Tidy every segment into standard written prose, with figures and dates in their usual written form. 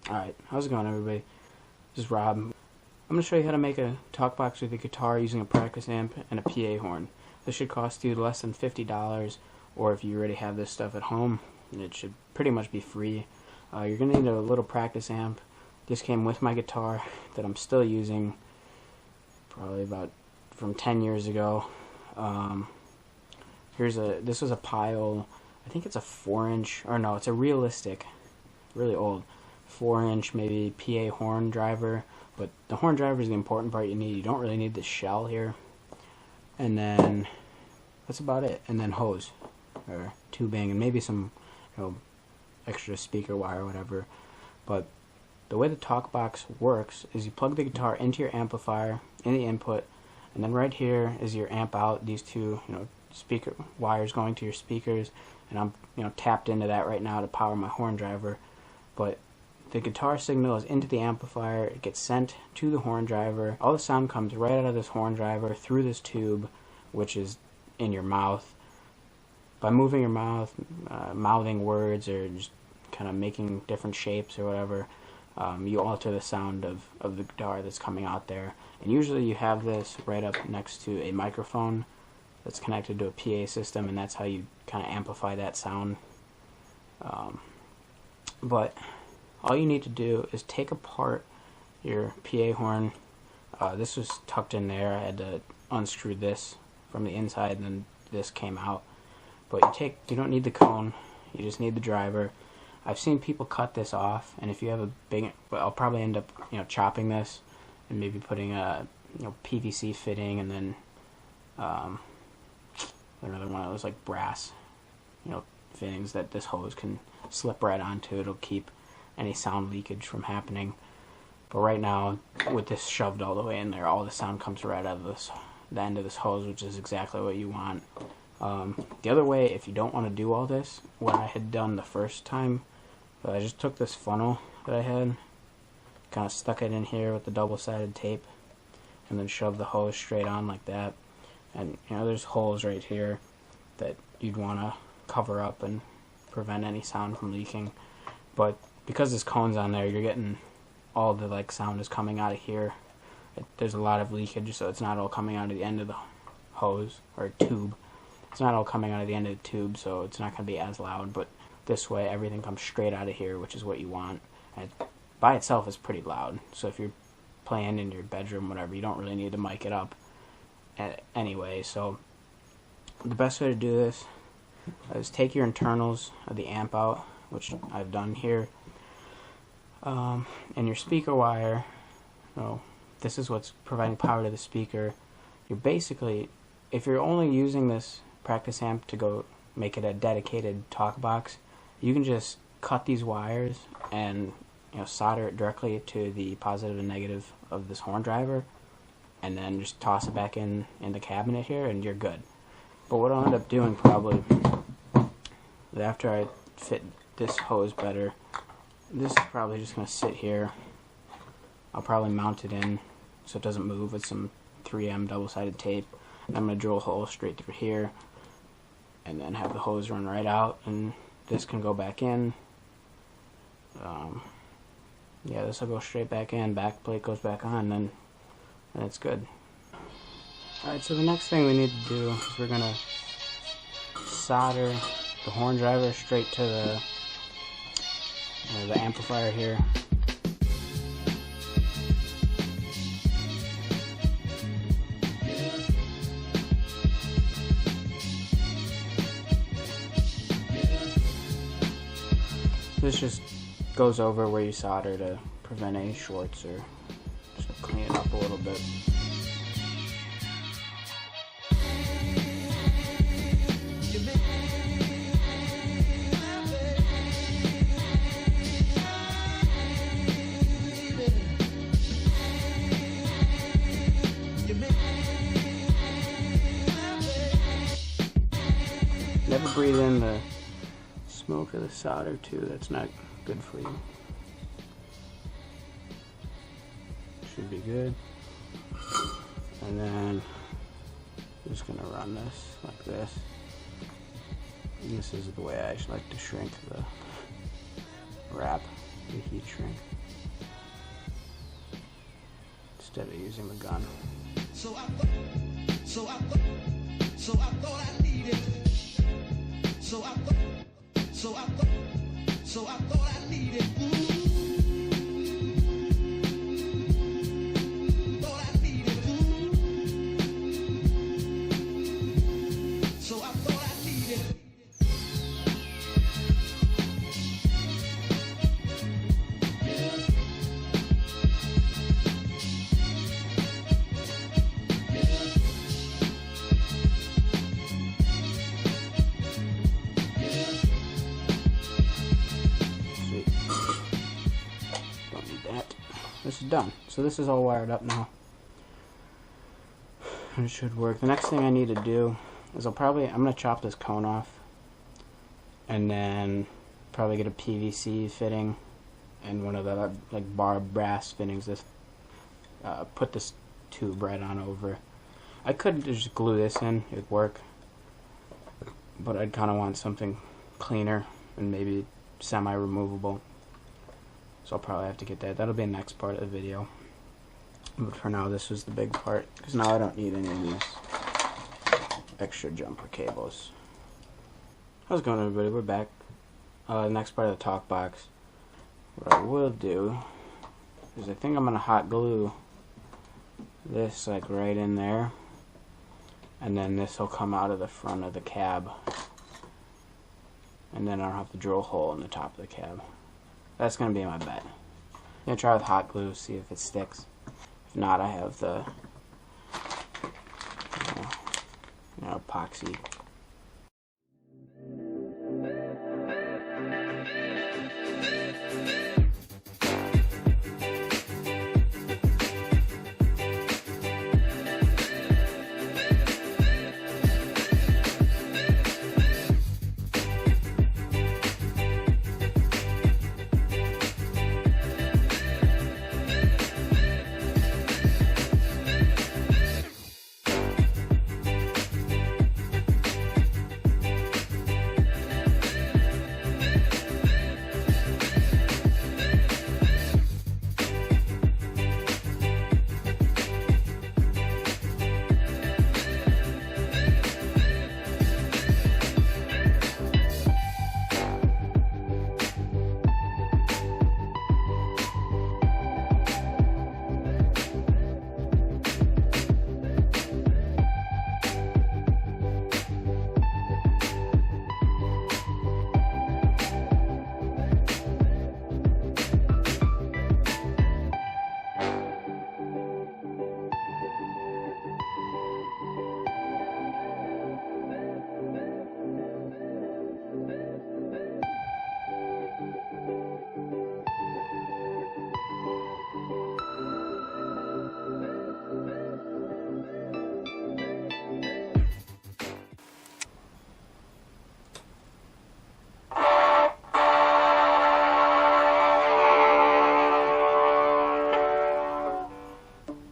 Alright, how's it going, everybody? This is Rob. I'm going to show you how to make a Talkbox with a guitar using a practice amp and a PA horn. This should cost you less than $50, or if you already have this stuff at home, it should pretty much be free. You're going to need a little practice amp. This came with my guitar that I'm still using, probably about from 10 years ago. This was a pile, I think it's a 4-inch, or no, it's a realistic, really old 4-inch maybe PA horn driver, but the horn driver is the important part you need. You don't really need the shell here, and then that's about it. And then hose or tubing and maybe some extra speaker wire or whatever. But the way the Talkbox works is you plug the guitar into your amplifier in the input, and then right here is your amp out, these two speaker wires going to your speakers, and I'm tapped into that right now to power my horn driver. But the guitar signal is into the amplifier, it gets sent to the horn driver. All the sound comes right out of this horn driver through this tube, which is in your mouth. By moving your mouth, mouthing words, or just kind of making different shapes or whatever, you alter the sound of the guitar that's coming out there. And usually you have this right up next to a microphone that's connected to a PA system, and that's how you kind of amplify that sound. But all you need to do is take apart your PA horn. This was tucked in there. I had to unscrew this from the inside, and then this came out. But you don't need the cone, you just need the driver. I've seen people cut this off, and if you have a big, I'll probably end up chopping this and maybe putting a PVC fitting, and then another one of those like brass fittings that this hose can slip right onto. It'll keep any sound leakage from happening. But right now, with this shoved all the way in there, all the sound comes right out of the end of this hose, which is exactly what you want. The other way, if you don't want to do all this, what I had done the first time, I just took this funnel that I had, kind of stuck it in here with the double-sided tape, and then shoved the hose straight on like that. And there's holes right here that you'd want to cover up and prevent any sound from leaking. But because this cone's on there, you're getting all the sound is coming out of here. There's a lot of leakage, so it's not all coming out of the end of the hose or tube. It's not all coming out of the end of the tube, so it's not going to be as loud. But this way, everything comes straight out of here, which is what you want. And by itself, is pretty loud. So if you're playing in your bedroom, whatever, you don't really need to mic it up anyway. So the best way to do this is take your internals of the amp out, which I've done here. And your speaker wire, this is what's providing power to the speaker. You're basically, if you're only using this practice amp to go make it a dedicated Talkbox, you can just cut these wires and solder it directly to the positive and negative of this horn driver, and then just toss it back in the cabinet here, and you're good. But what I'll end up doing probably, after I fit this hose better, this is probably just going to sit here. I'll probably mount it in so it doesn't move with some 3M double-sided tape. And I'm going to drill a hole straight through here, and then have the hose run right out, and this can go back in. Yeah, this will go straight back in, back plate goes back on, and it's good. Alright, so the next thing we need to do is we're going to solder the horn driver straight to the amplifier here. This just goes over where you solder to prevent any shorts, or just to clean it up a little bit. Never breathe in the smoke of the solder too, that's not good for you. Should be good. And then I'm just gonna run this like this. And this is the way I actually like to shrink the wrap, the heat shrink instead of using the gun. So I thought I needed. So I thought I needed. Thought I needed. So I thought I needed. Don't need that. This is done. So this is all wired up now. It should work. The next thing I need to do is I'm gonna chop this cone off and then probably get a PVC fitting and one of the like barb brass fittings. This put this tube right on over. I could just glue this in, it'd work, but I'd kind of want something cleaner and maybe semi-removable. So I'll probably have to get that. That'll be the next part of the video. But for now, this was the big part, because now I don't need any of these extra jumper cables. How's it going, everybody? We're back. The next part of the Talkbox. What I will do is I think I'm going to hot glue this like right in there, and then this will come out of the front of the cab, and then I don't have to drill a hole in the top of the cab. That's going to be my bet. I'm going to try with hot glue, see if it sticks. If not, I have the epoxy.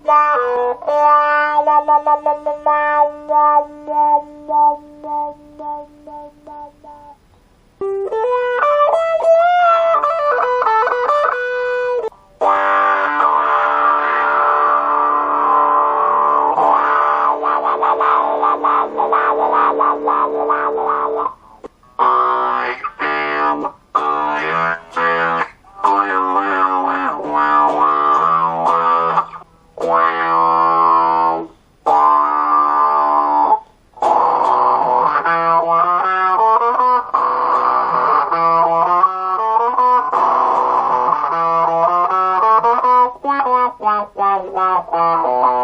Wow, wow, wow, wow.